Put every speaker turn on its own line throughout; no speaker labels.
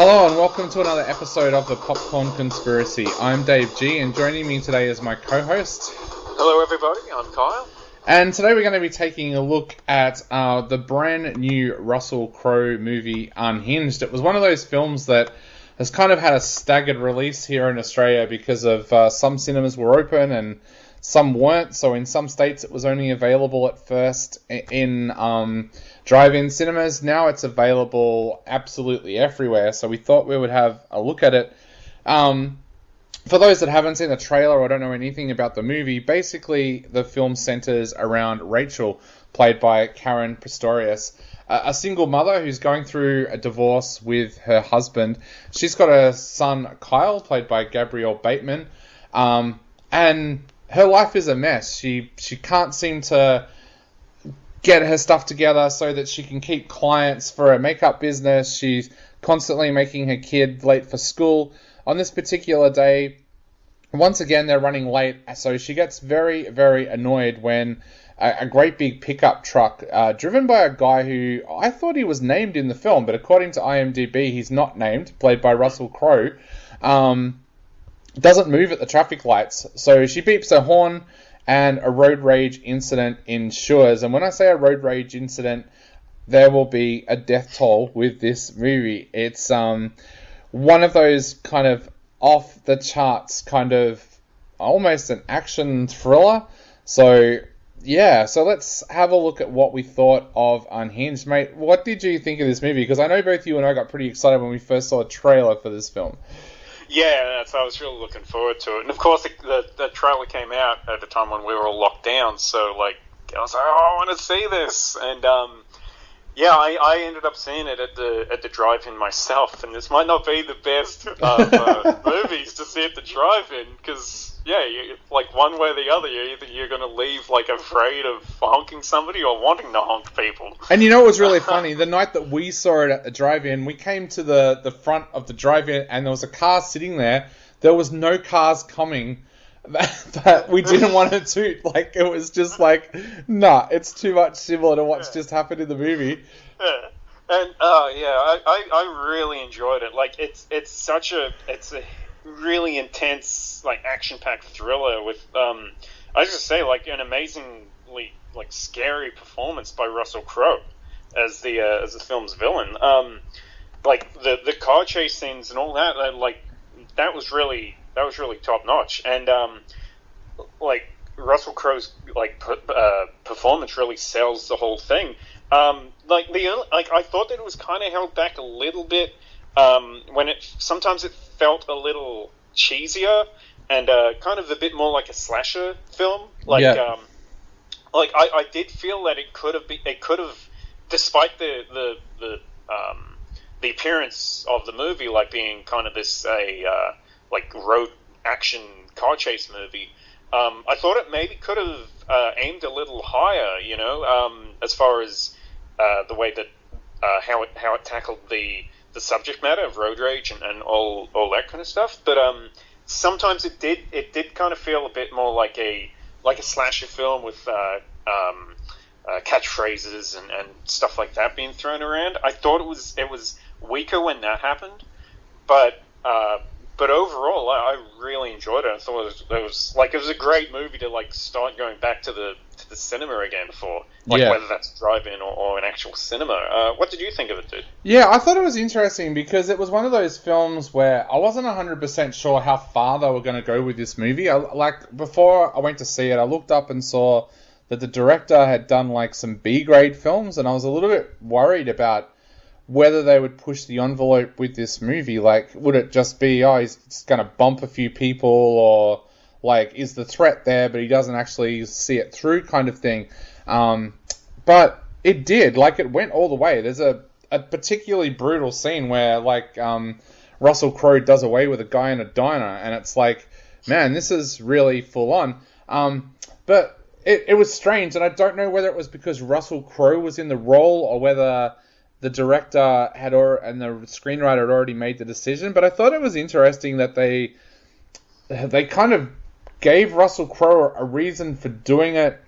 Hello and welcome to another episode of the Popcorn Conspiracy. I'm Dave G, and joining me today is my co-host.
Hello everybody, I'm Kyle.
And today we're going to be taking a look at the brand new Russell Crowe movie Unhinged. It was one of those films that has kind of had a staggered release here in Australia because of some cinemas were open and some weren't. So in some states it was only available at first in drive-in cinemas. Now it's available absolutely everywhere. So we thought we would have a look at it. For those that haven't seen the trailer or don't know anything about the movie, basically the film centers around Rachel, played by Karen Pistorius, a single mother who's going through a divorce with her husband. She's got a son, Kyle, played by Gabrielle Bateman, and her life is a mess. She can't seem to get her stuff together so that she can keep clients for her makeup business. She's constantly making her kid late for school. On this particular day, once again, they're running late, so she gets very, very annoyed when a great big pickup truck, driven by a guy who I thought he was named in the film, but according to IMDb, he's not named, played by Russell Crowe, doesn't move at the traffic lights. So she beeps her horn, and a road rage incident ensures. And when I say a road rage incident, there will be a death toll with this movie. It's one of those kind of off the charts, kind of almost an action thriller. So yeah, so let's have a look at what we thought of Unhinged. Mate, what did you think of this movie? Because I know both you and I got pretty excited when we first saw a trailer for this film.
Yeah, so I was really looking forward to it. And of course, the trailer came out at a time when we were all locked down, so like I was like, oh, I want to see this. And yeah, I ended up seeing it at the drive-in myself, and this might not be the best of movies to see at the drive-in, because yeah, like one way or the other, you're going to leave like afraid of honking somebody or wanting to honk people.
And you know what was really funny? The night that we saw it at the drive-in, we came to the front of the drive-in, and there was a car sitting there. There was no cars coming that we didn't want to toot. Like, it was just like, nah, it's too much similar to what's just happened in the movie.
Yeah. And I really enjoyed it. Like, it's a really intense, like, action-packed thriller with I was just say, like, an amazingly like scary performance by Russell Crowe as the film's villain. Like the car chase scenes and all that, like that was really top notch. And like Russell Crowe's like performance really sells the whole thing. Like I thought that it was kind of held back a little bit when sometimes it felt a little cheesier and kind of a bit more like a slasher film. Like
yeah.
Like I did feel that it could have, despite the appearance of the movie like being kind of this like road action car chase movie. I thought it maybe could have aimed a little higher, you know, as far as the way that how it tackled the subject matter of road rage and all that kind of stuff. But sometimes it did kind of feel a bit more like a slasher film with catchphrases and stuff like that being thrown around. I thought it was weaker when that happened, but overall, I really enjoyed it. I thought it was a great movie to like start going back to the cinema again for, like,
yeah.
Whether that's drive-in or an actual cinema. What did you think of it, dude?
Yeah, I thought it was interesting because it was one of those films where I wasn't 100% sure how far they were going to go with this movie. Before I went to see it, I looked up and saw that the director had done like some B-grade films, and I was a little bit worried about whether they would push the envelope with this movie. Like, would it just be, oh, he's just going to bump a few people, or like, is the threat there, but he doesn't actually see it through kind of thing. But it did. Like, it went all the way. There's a particularly brutal scene where, like, Russell Crowe does away with a guy in a diner, and it's like, man, this is really full on. But it was strange, and I don't know whether it was because Russell Crowe was in the role or whether the director and the screenwriter had already made the decision. But I thought it was interesting that they kind of gave Russell Crowe a reason for doing it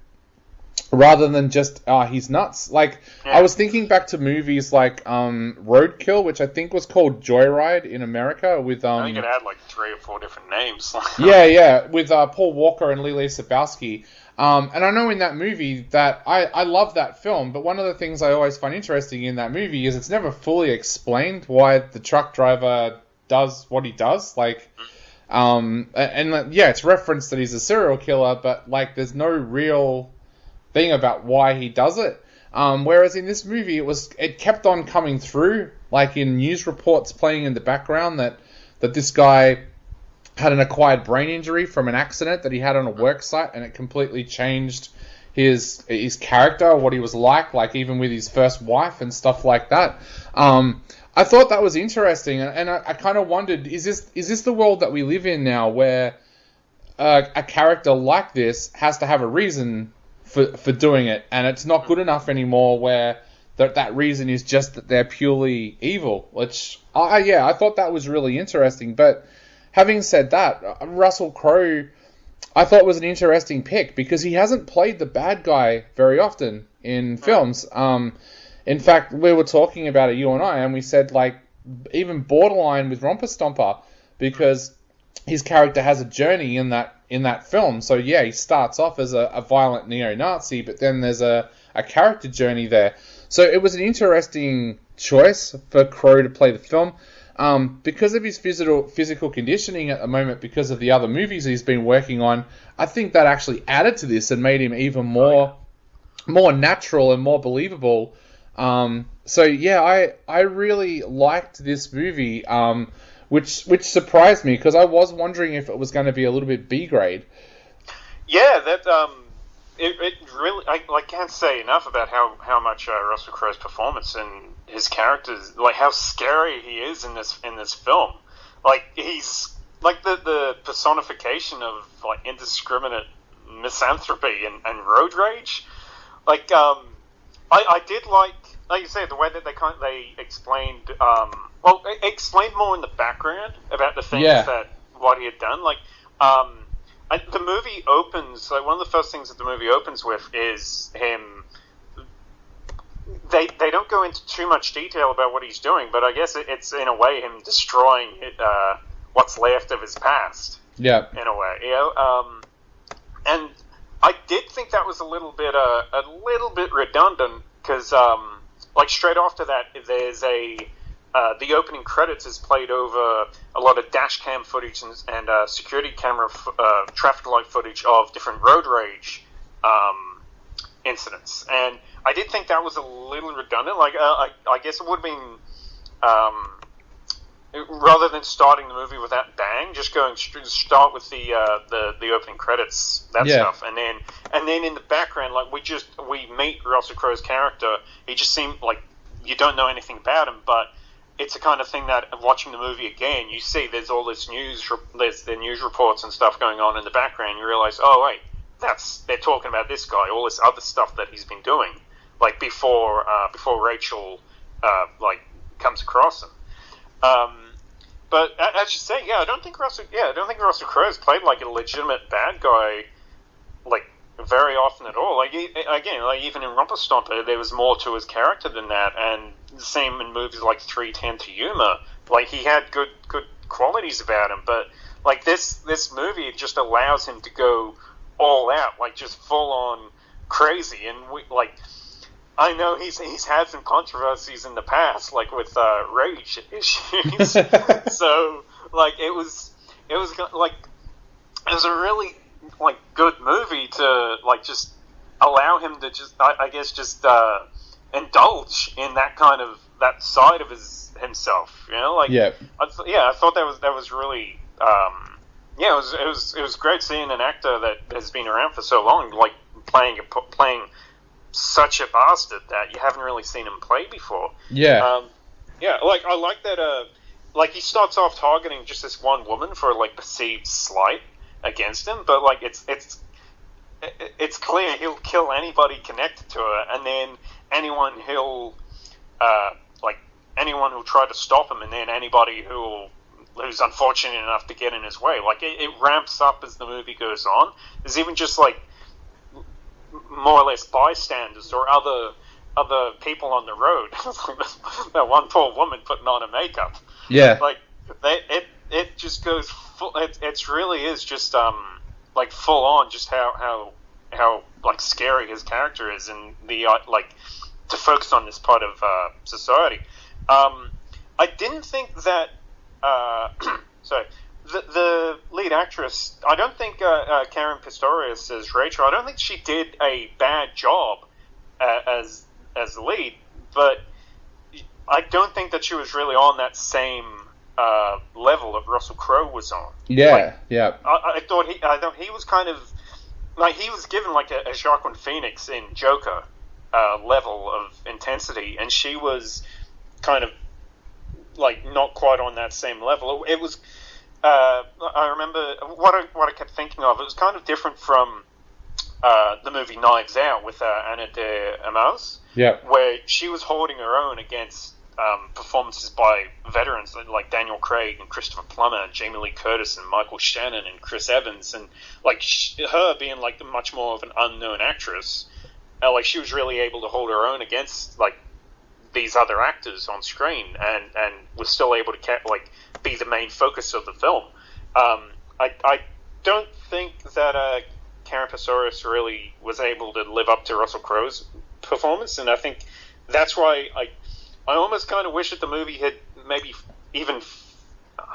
rather than just he's nuts. Like I was thinking back to movies like Roadkill, which I think was called Joyride in America, with
I think it had like 3 or 4 different names.
yeah, with Paul Walker and Lily Sabowski. And I know in that movie that I love that film, but one of the things I always find interesting in that movie is it's never fully explained why the truck driver does what he does. Like, it's referenced that he's a serial killer, but like there's no real thing about why he does it. Whereas in this movie, it kept on coming through, like in news reports playing in the background that this guy had an acquired brain injury from an accident that he had on a work site, and it completely changed his character, what he was like even with his first wife and stuff like that. I thought that was interesting, and I kind of wondered, is this the world that we live in now, where a character like this has to have a reason for doing it, and it's not good enough anymore where that reason is just that they're purely evil, which I thought that was really interesting. But having said that, Russell Crowe I thought was an interesting pick because he hasn't played the bad guy very often in films. In fact, we were talking about it, you and I, and we said like even borderline with Romper Stomper, because his character has a journey in that film. So yeah, he starts off as a violent neo-Nazi, but then there's a character journey there. So it was an interesting choice for Crowe to play the film. Because of his physical conditioning at the moment, because of the other movies he's been working on, I think that actually added to this and made him even more natural and more believable. So yeah, I really liked this movie, which surprised me because I was wondering if it was going to be a little bit B grade.
Yeah, it really, I can't say enough about how much Russell Crowe's performance and his characters, like how scary he is in this film. Like he's like the personification of like indiscriminate misanthropy and road rage. Like I did like you say, the way that they explained it explained more in the background about the things that what he had done. Like the movie opens, like one of the first things that the movie opens with is him. They don't go into too much detail about what he's doing, but I guess it's in a way him destroying what's left of his past. Yeah. In a way, and I did think that was a little bit redundant because like straight after that, there's the opening credits is played over a lot of dash cam footage and security camera traffic light footage of different road rage incidents, and I did think that was a little redundant. Like I guess it would have been rather than starting the movie with that bang, just start with the opening credits, stuff, and then in the background, like we meet Russell Crowe's character. He just seemed like you don't know anything about him, but it's the kind of thing that watching the movie again, you see there's all this there's the news reports and stuff going on in the background. You realize, oh wait, they're talking about this guy, all this other stuff that he's been doing, like before Rachel comes across him. But as you say, I don't think Russell Crowe's played like a legitimate bad guy like very often at all. Like again, like even in Romper Stomper, there was more to his character than that, and the same in movies like 3:10 to Yuma. Like he had good qualities about him, but like this movie, it just allows him to go all out, like just full on crazy. And I know he's had some controversies in the past, like with rage issues. So like it was a really like good movie to like just allow him to just I guess just indulge in that kind of that side of himself, you know, like I thought that was really it was great seeing an actor that has been around for so long like playing such a bastard that you haven't really seen him play before. Like I like that like he starts off targeting just this one woman for like perceived slight against him, but like it's clear he'll kill anybody connected to her, and then anyone who'll try to stop him, and then anybody who's unfortunate enough to get in his way. Like it ramps up as the movie goes on. There's even just like more or less bystanders or other people on the road. That one poor woman putting on her makeup.
Yeah.
Like it just goes full. It really is just like full on. Just how like scary his character is, and the like to focus on this part of society. I didn't think that. Sorry. The lead actress, I don't think Karen Pistorius as Rachel, I don't think she did a bad job as the lead, but I don't think that she was really on that same level that Russell Crowe was on.
Yeah,
like,
yeah.
I thought he was kind of like he was given like a Joaquin Phoenix in Joker level of intensity, and she was kind of like not quite on that same level. It was. I remember what I kept thinking of. It was kind of different from the movie Knives Out with Ana de Armas, where she was holding her own against performances by veterans like Daniel Craig and Christopher Plummer and Jamie Lee Curtis and Michael Shannon and Chris Evans, and like her being like much more of an unknown actress, like she was really able to hold her own against like these other actors on screen, and was still able to be the main focus of the film. I don't think that Karen Pistorius really was able to live up to Russell Crowe's performance, and I think that's why I almost kind of wish that the movie had maybe even,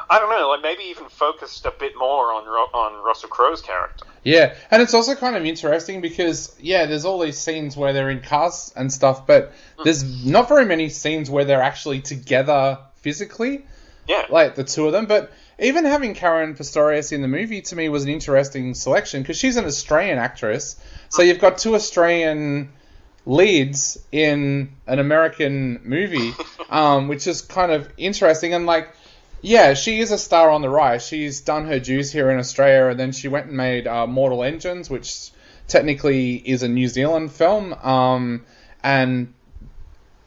I don't know, like maybe even focused a bit more on Russell Crowe's character.
Yeah, and it's also kind of interesting because, there's all these scenes where they're in cars and stuff, but there's not very many scenes where they're actually together physically.
Yeah.
Like, the two of them. But even having Karen Pistorius in the movie, to me, was an interesting selection, because she's an Australian actress. So you've got two Australian leads in an American movie, which is kind of interesting. And, like, yeah, she is a star on the rise. She's done her dues here in Australia, and then she went and made Mortal Engines, which technically is a New Zealand film. And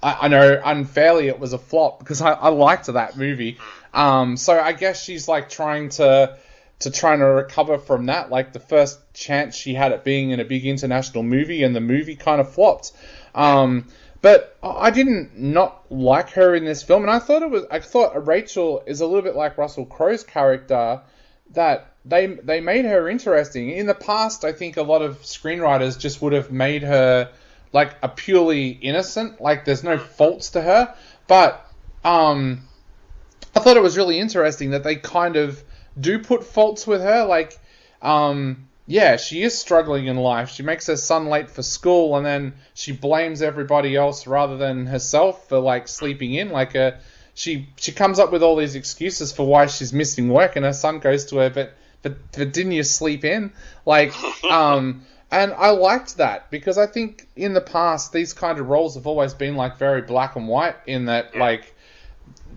I know unfairly it was a flop because I liked that movie. So I guess she's like trying to recover from that. Like the first chance she had at being in a big international movie, and the movie kind of flopped. But I didn't not like her in this film, and I thought Rachel is a little bit like Russell Crowe's character, that they made her interesting. In the past, I think a lot of screenwriters just would have made her like a purely innocent, like there's no faults to her. But I thought it was really interesting that they kind of do put faults with her. Like, she is struggling in life. She makes her son late for school, and then she blames everybody else rather than herself for like sleeping in. Like she comes up with all these excuses for why she's missing work, and her son goes to her, but didn't you sleep in? Like, and I liked that, because I think in the past these kind of roles have always been like very black and white, in that like,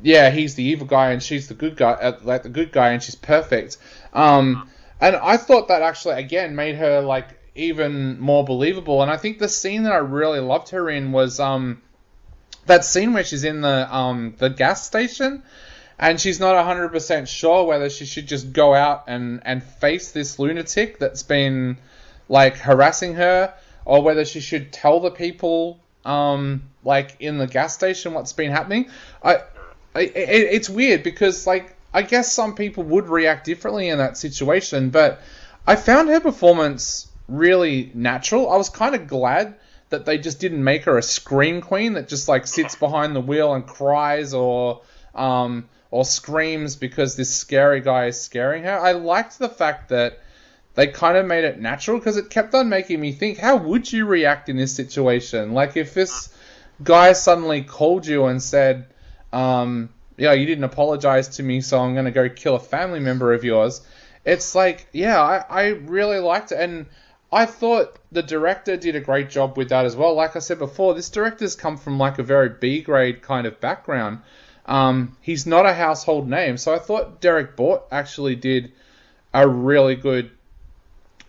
he's the evil guy and she's the good guy, like the good guy, and she's perfect. And I thought that actually, again, made her, like, even more believable. And I think the scene that I really loved her in was that scene where she's in the gas station, and she's not 100% sure whether she should just go out and face this lunatic that's been, like, harassing her, or whether she should tell the people, like, in the gas station what's been happening. It's weird, because, like, I guess some people would react differently in that situation, but I found her performance really natural. I was kind of glad that they just didn't make her a scream queen that just like sits behind the wheel and cries or screams because this scary guy is scaring her. I liked the fact that they kind of made it natural, because it kept on making me think, how would you react in this situation? Like, if this guy suddenly called you and said, you didn't apologize to me, so I'm going to go kill a family member of yours. It's like, I really liked it. And I thought the director did a great job with that as well. Like I said before, this director's come from like a very B-grade kind of background. He's not a household name. So I thought Derek Bort actually did a really good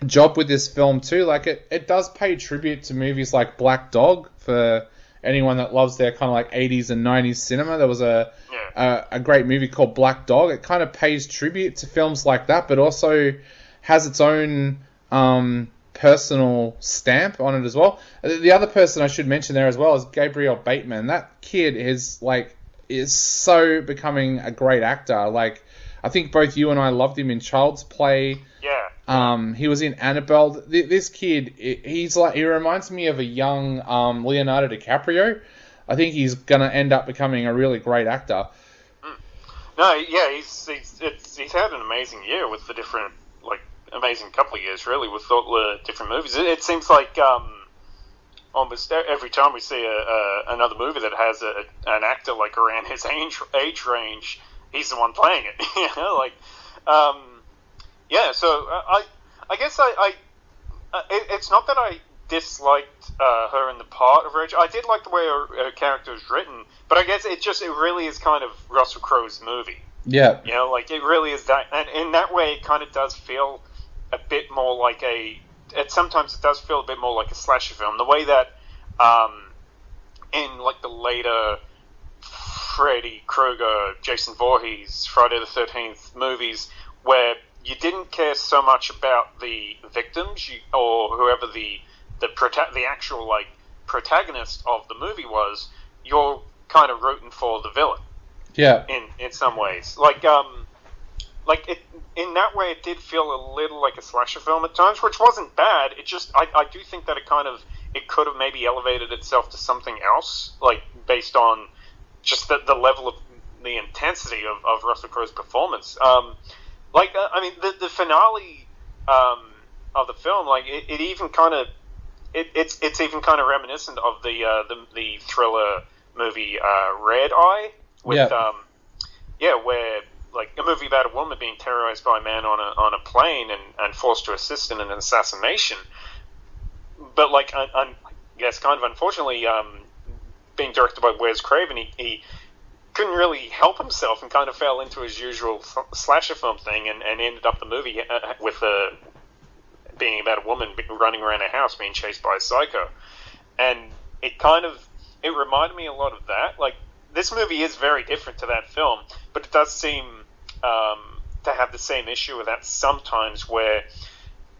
job with this film too. Like, it does pay tribute to movies like Black Dog, for anyone that loves their kind of like 80s and 90s cinema. There was a great movie called Black Dog. It kind of pays tribute to films like that, but also has its own personal stamp on it as well. The other person I should mention there as well is Gabriel Bateman. That kid is so becoming a great actor. Like, I think both you and I loved him in Child's Play.
Yeah.
He was in Annabelle. This kid, he reminds me of a young Leonardo DiCaprio. I think he's gonna end up becoming a really great actor.
No, yeah, he's had an amazing year with the different, amazing couple of years really with all the different movies. It seems like almost every time we see another movie that has an actor around his age range, he's the one playing it. Yeah. So I guess it's not that I disliked her in the part of her. I did like the way her character was written, but I guess it really is kind of Russell Crowe's movie.
Yeah.
It really is that, and in that way, it kind of does feel a bit more like sometimes it does feel a bit more like a slasher film. The way that in the later Freddy Krueger, Jason Voorhees, Friday the 13th movies, where you didn't care so much about the victims or whoever the actual protagonist of the movie was, you're kind of rooting for the villain.
Yeah.
In some ways, it in that way, it did feel a little like a slasher film at times, which wasn't bad. It just I do think that it could have maybe elevated itself to something else, based on just the level of the intensity of Russell Crowe's performance. The finale of the film, it even kind of it's even kind of reminiscent of the thriller movie Red Eye with where a movie about a woman being terrorized by a man on a plane and forced to assist in an assassination, but I guess kind of unfortunately being directed by Wes Craven, he couldn't really help himself and kind of fell into his usual slasher film thing and ended up the movie with being about a woman running around a house being chased by a psycho. And it reminded me a lot of that. This movie is very different to that film, but it does seem to have the same issue with that sometimes, where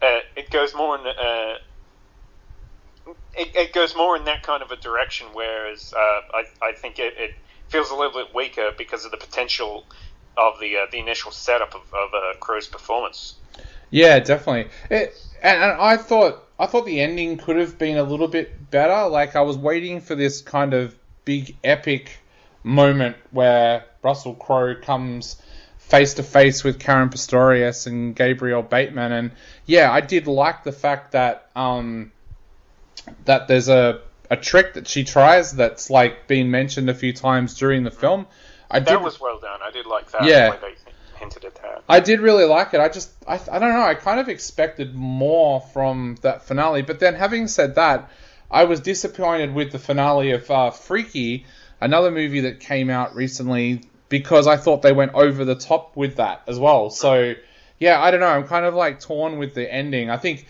it goes more in it goes more in that kind of a direction, whereas I think it feels a little bit weaker because of the potential of the initial setup of Crowe's performance.
Yeah, definitely. And I thought the ending could have been a little bit better. I was waiting for this kind of big epic moment where Russell Crowe comes face to face with Karen Pistorius and Gabriel Bateman, and yeah, I did like the fact that that there's a trick that she tries that's been mentioned a few times during the film.
That was well done. I did like that.
Yeah.
The way they hinted at that.
I did really like it. I don't know. I kind of expected more from that finale, but then having said that, I was disappointed with the finale of Freaky, another movie that came out recently, because I thought they went over the top with that as well. So, yeah, I don't know. I'm kind of torn with the ending. I think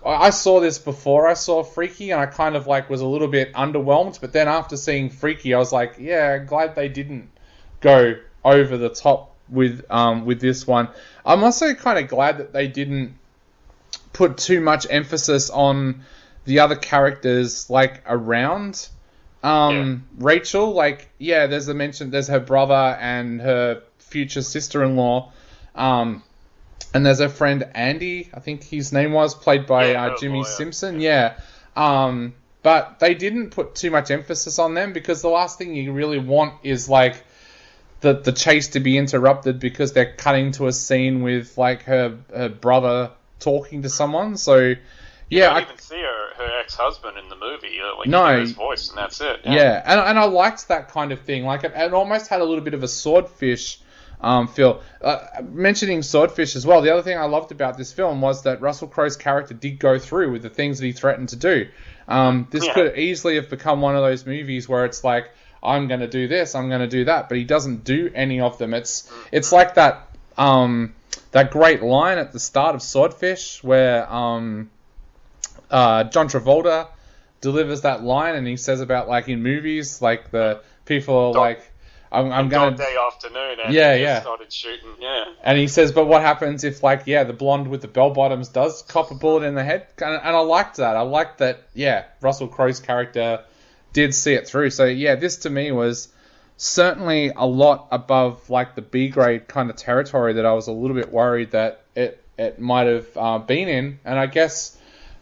I saw this before I saw Freaky, and I kind of was a little bit underwhelmed. But then after seeing Freaky, I was like, yeah, glad they didn't go over the top with this one. I'm also kind of glad that they didn't put too much emphasis on the other characters around Rachel. There's her brother and her future sister-in-law, and there's her friend Andy, I think his name was, played by Jimmy Simpson. Yeah. But they didn't put too much emphasis on them, because the last thing you really want is the chase to be interrupted because they're cutting to a scene with her brother talking to someone. So yeah,
I even see her ex-husband in the movie.
No,
you hear his voice, and that's it.
Yeah, and I liked that kind of thing. It almost had a little bit of a Swordfish feel. Mentioning Swordfish as well, the other thing I loved about this film was that Russell Crowe's character did go through with the things that he threatened to do. This could easily have become one of those movies where it's I'm going to do this, I'm going to do that, but he doesn't do any of them. It's like that great line at the start of Swordfish where John Travolta delivers that line, and he says about in movies the people are I'm going
day afternoon, and started shooting. Yeah.
And he says, but what happens if, like, the blonde with the bell bottoms does cop a bullet in the head? And I liked that. I liked that. Russell Crowe's character did see it through. So this to me was certainly a lot above like the B grade kind of territory that I was a little bit worried that it might have been in. And I guess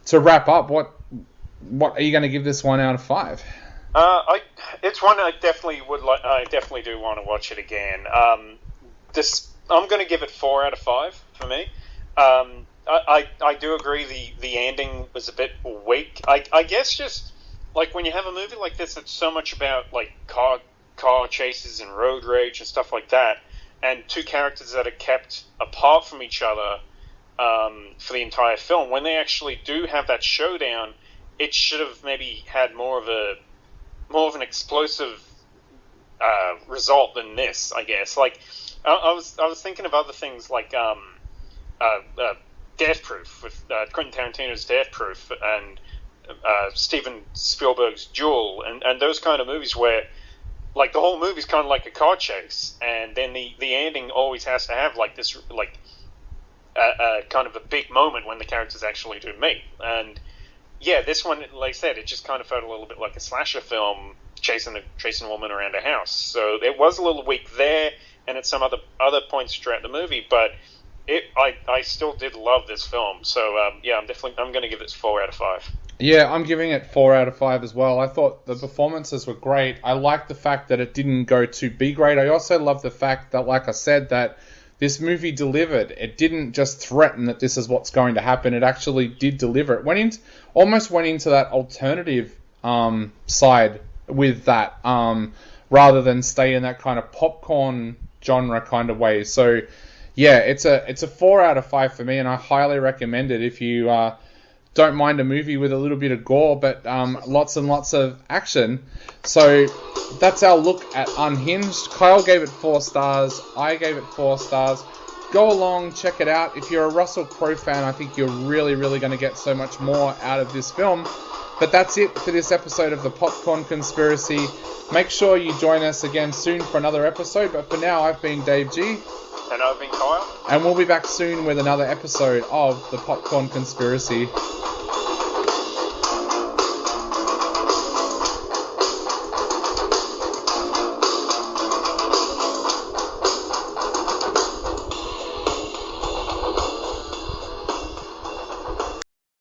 to wrap up, what are you going to give this 1 out of 5?
It's one I definitely would like. I definitely do want to watch it again. I'm going to give it 4 out of 5 for me. I do agree the ending was a bit weak. I guess just like when you have a movie like this that's so much about like car chases and road rage and stuff like that, and two characters that are kept apart from each other for the entire film, when they actually do have that showdown, it should have maybe had more of an explosive result than this, I guess. Like I was thinking of other things like Death Proof with Quentin Tarantino's Death Proof and Steven Spielberg's Duel and those kind of movies where like the whole movie's kind of like a car chase, and then the ending always has to have like this like kind of a big moment when the characters actually do meet. And this one, like I said, it just kind of felt a little bit like a slasher film chasing a woman around a house. So it was a little weak there, and at some other points throughout the movie. But I still did love this film. So I'm going to give it 4 out of 5. Yeah,
I'm giving it 4 out of 5 as well. I thought the performances were great. I liked the fact that it didn't go to B grade. I also love the fact that, like I said, that this movie delivered. It didn't just threaten that this is what's going to happen. It actually did deliver. It almost went into that alternative side with that, rather than stay in that kind of popcorn genre kind of way. So, it's a 4 out of 5 for me, and I highly recommend it if you don't mind a movie with a little bit of gore, but lots and lots of action. So that's our look at Unhinged. Kyle gave it 4 stars. I gave it 4 stars. Go along, check it out. If you're a Russell Crowe fan, I think you're really, really going to get so much more out of this film. But that's it for this episode of The Popcorn Conspiracy. Make sure you join us again soon for another episode. But for now, I've been Dave G.
And I've been Kyle.
And we'll be back soon with another episode of The Popcorn Conspiracy.